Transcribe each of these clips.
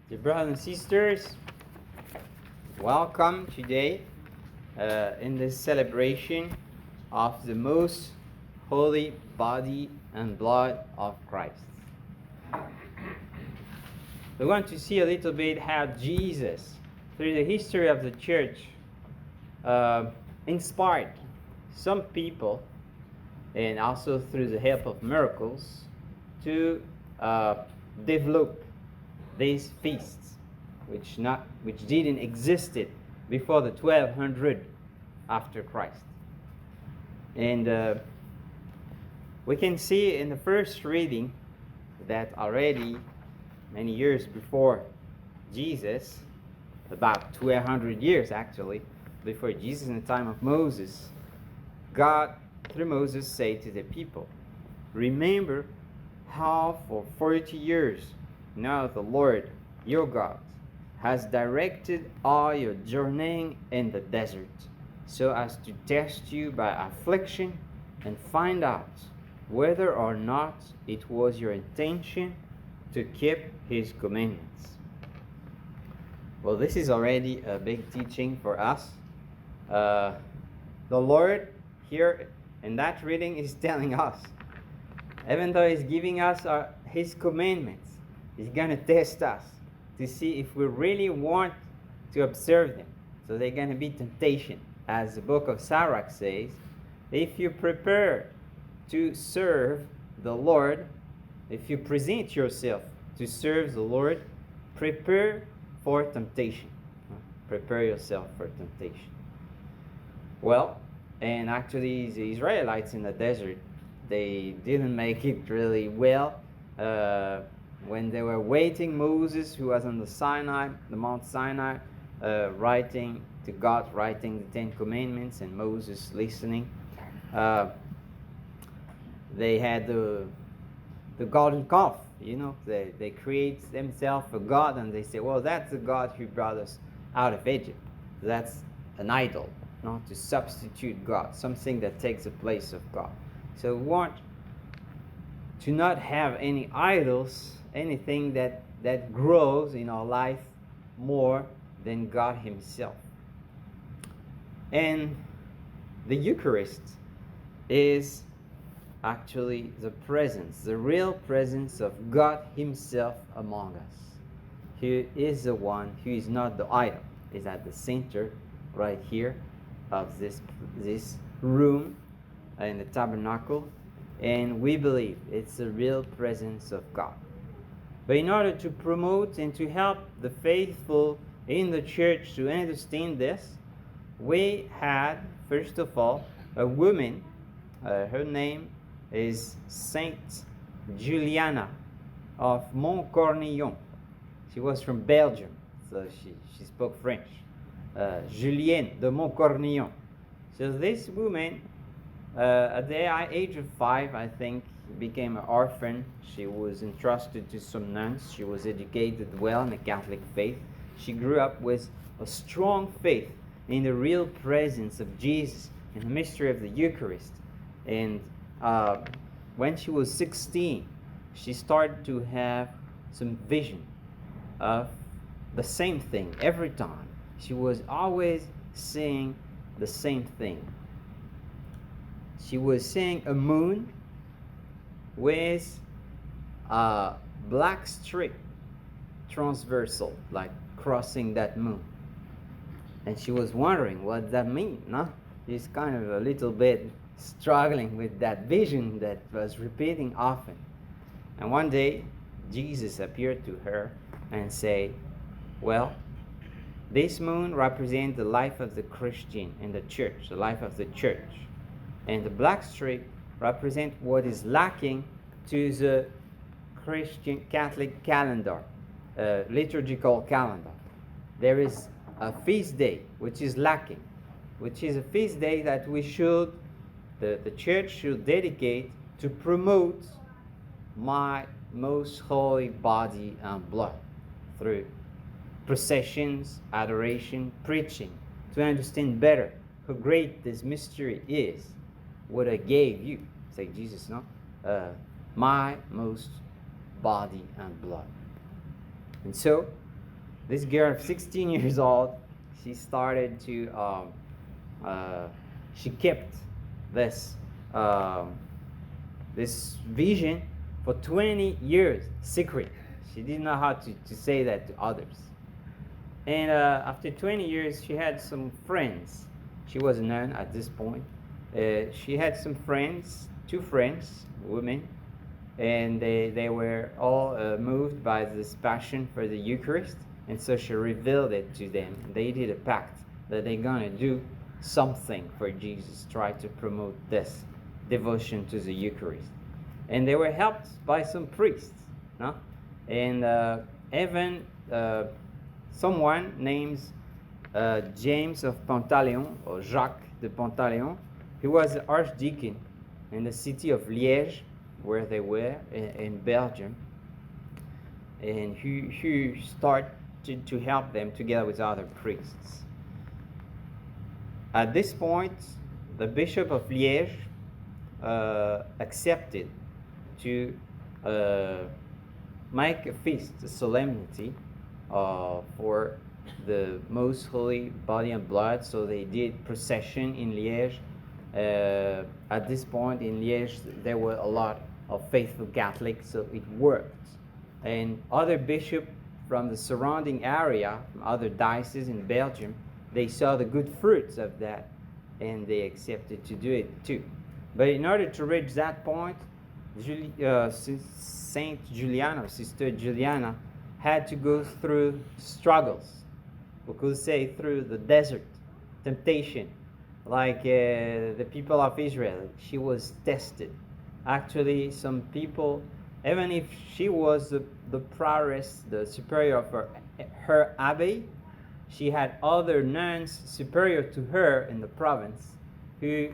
Dear brothers and sisters, welcome today in this celebration of the most holy body and blood of Christ. We want to see a little bit how Jesus, through the history of the church, inspired some people, and also through the help of miracles, to develop these feasts, which didn't existed before the 1200 after Christ. And we can see in the first reading that already many years before Jesus, about 1200 years actually, before Jesus, in the time of Moses, God, through Moses, said to the people, "Remember how for 40 years now the Lord your God has directed all your journeying in the desert, so as to test you by affliction and find out whether or not it was your intention to keep his commandments." Well, this is already a big teaching for us. The Lord here in that reading is telling us, even though he's giving us his commandments, he's going to test us to see if we really want to observe them. So they're going to be temptation. As the book of Sirach says, if you prepare to serve the Lord, if you present yourself to serve the Lord, prepare for temptation. Prepare yourself for temptation. Well, and actually the Israelites in the desert, they didn't make it really well. When they were waiting, Moses, who was on the Mount Sinai, writing to God, writing the Ten Commandments, and Moses listening, they had the golden calf. They create themselves a god, and they say, well, that's the God who brought us out of Egypt. That's an idol, not to substitute God, something that takes the place of God. So we want to not have any idols, anything that grows in our life more than God himself. And the Eucharist is actually the presence, the real presence of God himself among us. He is the one who is not the idol. Is at the center right here of this room in the tabernacle, and we believe it's the real presence of God. But in order to promote and to help the faithful in the church to understand this, we had, first of all, a woman. Her name is Saint Juliana of Montcornillon. She was from Belgium, so she spoke French. Julienne de Montcornillon. So this woman, at the age of 5, I think, became an orphan. She was entrusted to some nuns. She was educated well in the Catholic faith. She grew up with a strong faith in the real presence of Jesus and the mystery of the Eucharist. And when she was 16, she started to have some vision of the same thing every time. She was always seeing the same thing. She was seeing a moon with a black strip transversal, like crossing that moon. And she was wondering what that means, no? She's kind of a little bit struggling with that vision that was repeating often. And one day, Jesus appeared to her and said, well, this moon represents the life of the Christian in the church, the life of the church. And the black strip represents what is lacking to the Christian Catholic calendar, liturgical calendar. There is a feast day which is lacking, which is a feast day that the church should dedicate to promote my most holy body and blood through processions, adoration, preaching, to understand better how great this mystery is. What I gave you, say Jesus, no? My most body and blood. And so this girl of 16 years old, she started to, she kept this, this vision for 20 years, secret. She didn't know how to say that to others. And after 20 years, she had some friends. She was a nun at this point. She had some friends, 2 friends, women, and they were all moved by this passion for the Eucharist. And so she revealed it to them. They did a pact that they're going to do something for Jesus, try to promote this devotion to the Eucharist. And they were helped by some priests, no? And even someone named James of Pantaleon, or Jacques de Pantaleon, he was the archdeacon in the city of Liège, where they were in Belgium, and he started to help them together with other priests. At this point, the Bishop of Liège accepted to make a feast, a solemnity for the most holy body and blood. So they did procession in Liège. At this point in Liège, there were a lot of faithful Catholics, so it worked. And other bishops from the surrounding area, from other dioceses in Belgium, they saw the good fruits of that, and they accepted to do it too. But in order to reach that point, Saint Juliana, Sister Juliana, had to go through struggles. We could say through the desert, temptation, like the people of Israel. She was tested. Actually, some people, even if she was the prioress, the superior of her abbey, she had other nuns superior to her in the province who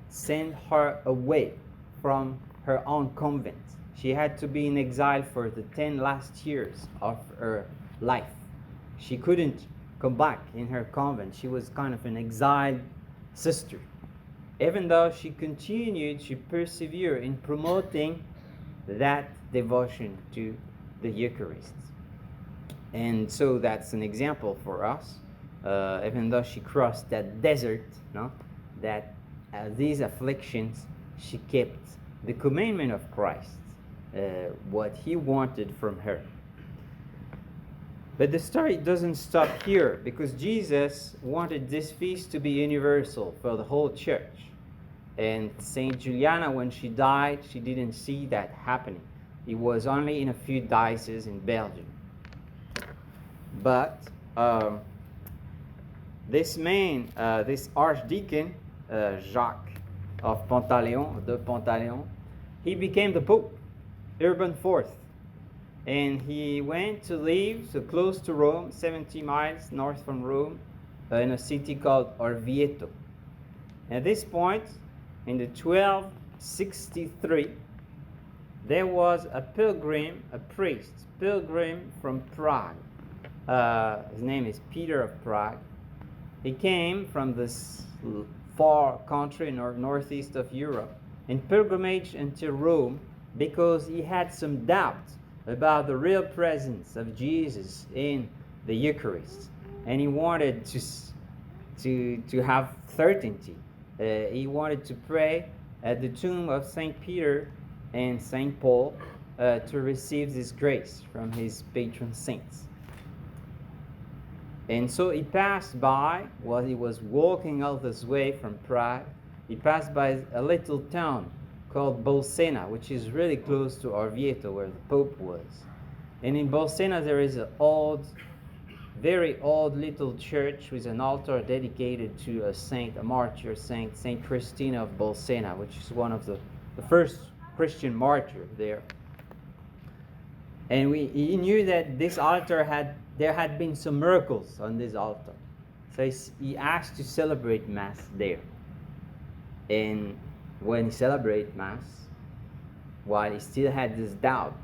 sent her away from her own convent. She had to be in exile for the 10 last years of her life. She couldn't come back in her convent. She was kind of an exiled sister. Even though she continued, she persevered in promoting that devotion to the Eucharist. And so that's an example for us. Even though she crossed that desert, no, that these afflictions, she kept the commandment of Christ, what he wanted from her. But the story doesn't stop here, because Jesus wanted this feast to be universal for the whole church. And Saint Juliana, when she died, she didn't see that happening. It was only in a few dioceses in Belgium. But this man, this archdeacon, Jacques of Pantaleon, de Pantaleon, he became the Pope, Urban IV. And he went to live so close to Rome, 70 miles north from Rome, in a city called Orvieto. At this point, in the 1263, there was a pilgrim, a priest, pilgrim from Prague. His name is Peter of Prague. He came from this far country, northeast of Europe, in pilgrimage into Rome, because he had some doubt about the real presence of Jesus in the Eucharist, and he wanted to have certainty. He wanted to pray at the tomb of Saint Peter and Saint Paul to receive this grace from his patron saints. And so he passed by, while he was walking all this way from Prague, he passed by a little town called Bolsena, which is really close to Orvieto, where the Pope was. And in Bolsena there is an old, very old little church with an altar dedicated to a saint, a martyr saint, Saint Christina of Bolsena, which is one of the first Christian martyr there. And he knew that this altar there had been some miracles on this altar. So he asked to celebrate Mass there. And when he celebrated Mass, while he still had this doubt,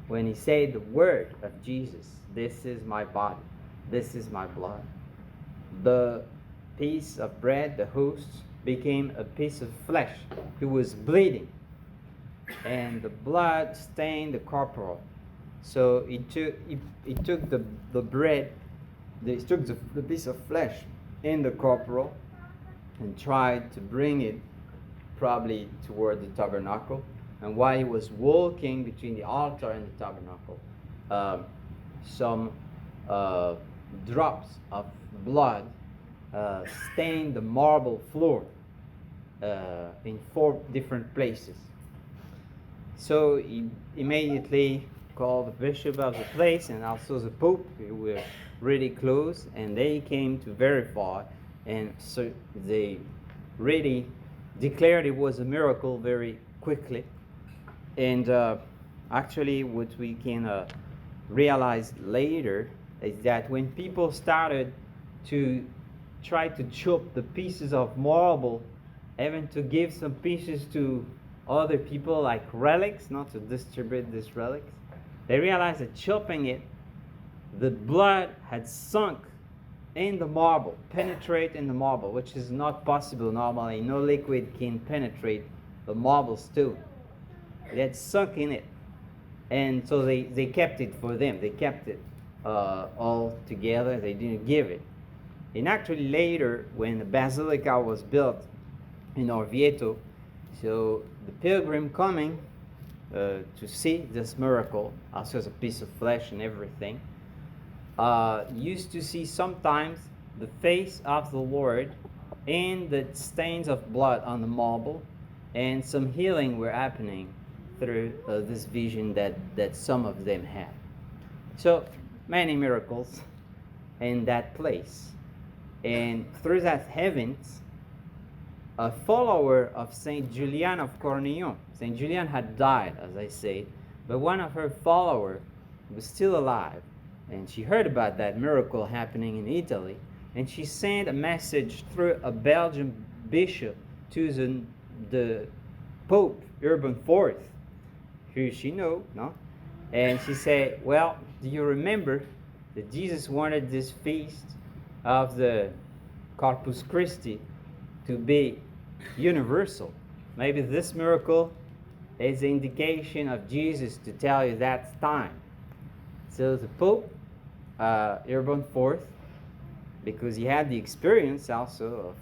when he said the word of Jesus, "This is my body, this is my blood," the piece of bread, the host, became a piece of flesh. He was bleeding, and the blood stained the corporal. So he took the bread, he took the piece of flesh in the corporal and tried to bring it probably toward the tabernacle. And while he was walking between the altar and the tabernacle, some drops of blood stained the marble floor in 4 different places. So he immediately called the bishop of the place and also the pope, who were really close, and they came to verify, and so they really declared it was a miracle very quickly. And actually what we can realize later is that when people started to try to chop the pieces of marble, even to give some pieces to other people like relics, not to distribute these relics, they realized that chopping it, the blood had sunk in the marble, penetrate in the marble, which is not possible normally. No liquid can penetrate the marble stone. It had sunk in it. And so they kept it for them. They kept it all together. They didn't give it. And actually later, when the basilica was built in Orvieto, so the pilgrim coming to see this miracle, also as a piece of flesh and everything, used to see sometimes the face of the Lord and the stains of blood on the marble, and some healing were happening through this vision that some of them had. So many miracles in that place. And through that heavens, a follower of Saint Julian of Cornillon. Saint Julian had died, as I said, but one of her followers was still alive, and she heard about that miracle happening in Italy, and she sent a message through a Belgian bishop to the Pope Urban IV, who she knew, no? And she said, well, do you remember that Jesus wanted this feast of the Corpus Christi to be universal? Maybe this miracle is an indication of Jesus to tell you that's time. So the Pope, Urban IV, because he had the experience also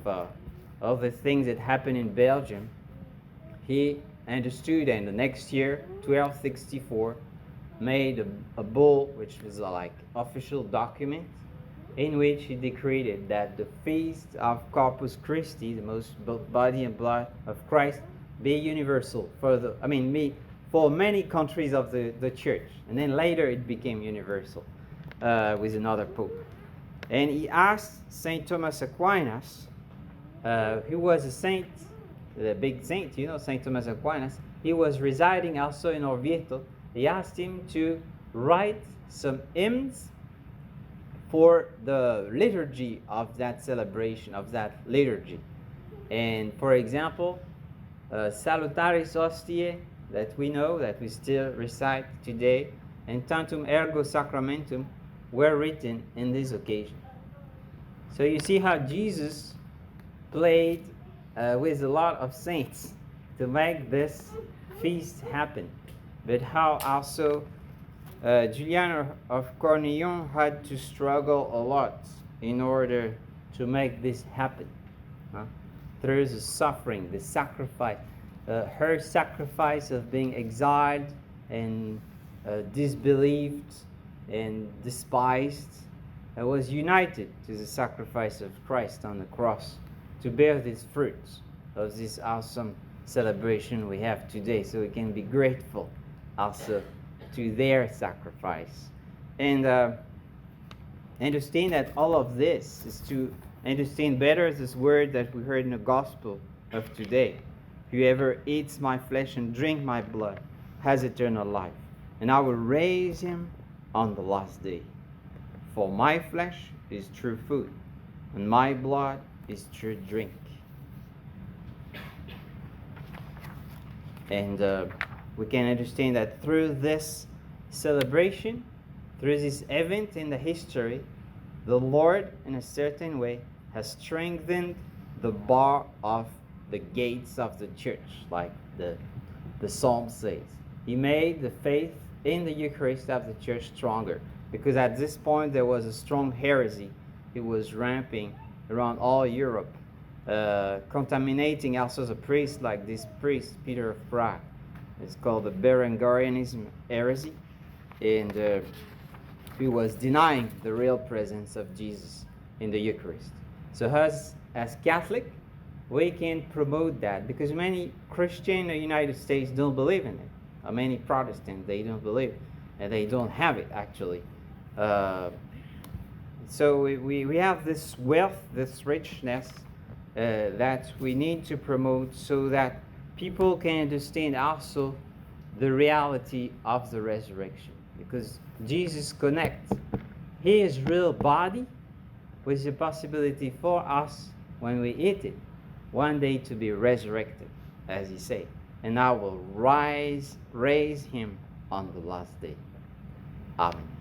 of the things that happened in Belgium, he understood, and the next year, 1264, made a bull, which was like official document, in which he decreed that the feast of Corpus Christi, the most body and blood of Christ, be universal for many countries of the church. And then later it became universal with another pope. And he asked St. Thomas Aquinas, who was a saint, the big saint, St. Thomas Aquinas. He was residing also in Orvieto. He asked him to write some hymns for the liturgy of that celebration, of that liturgy. And for example, Salutaris Hostiae, that we know, that we still recite today, and Tantum Ergo Sacramentum were written in this occasion. So you see how Jesus played with a lot of saints to make this feast happen, but how also Julian of Cornillon had to struggle a lot in order to make this happen. Through the suffering, the sacrifice, her sacrifice of being exiled and disbelieved and despised, was united to the sacrifice of Christ on the cross to bear these fruits of this awesome celebration we have today. So we can be grateful also to their sacrifice. And understand that all of this is to understand better this word that we heard in the gospel of today. Whoever eats my flesh and drink my blood has eternal life, and I will raise him on the last day. For my flesh is true food, and my blood is true drink. And we can understand that through this celebration, through this event in the history, the Lord, in a certain way, has strengthened the bar of the gates of the church, like the psalm says. He made the faith in the Eucharist of the church stronger, because at this point there was a strong heresy. It was ramping around all Europe, contaminating also the priests, like this priest Peter of Prague. It's called the Berengarianism heresy, and he was denying the real presence of Jesus in the Eucharist. So as Catholic, we can promote that, because many Christians in the United States don't believe in it. Or many Protestants, they don't believe, and they don't have it actually. So we have this wealth, this richness that we need to promote, so that people can understand also the reality of the resurrection. Because Jesus connects his real body with the possibility for us, when we eat it, one day to be resurrected, as he said. And I will raise him on the last day. Amen.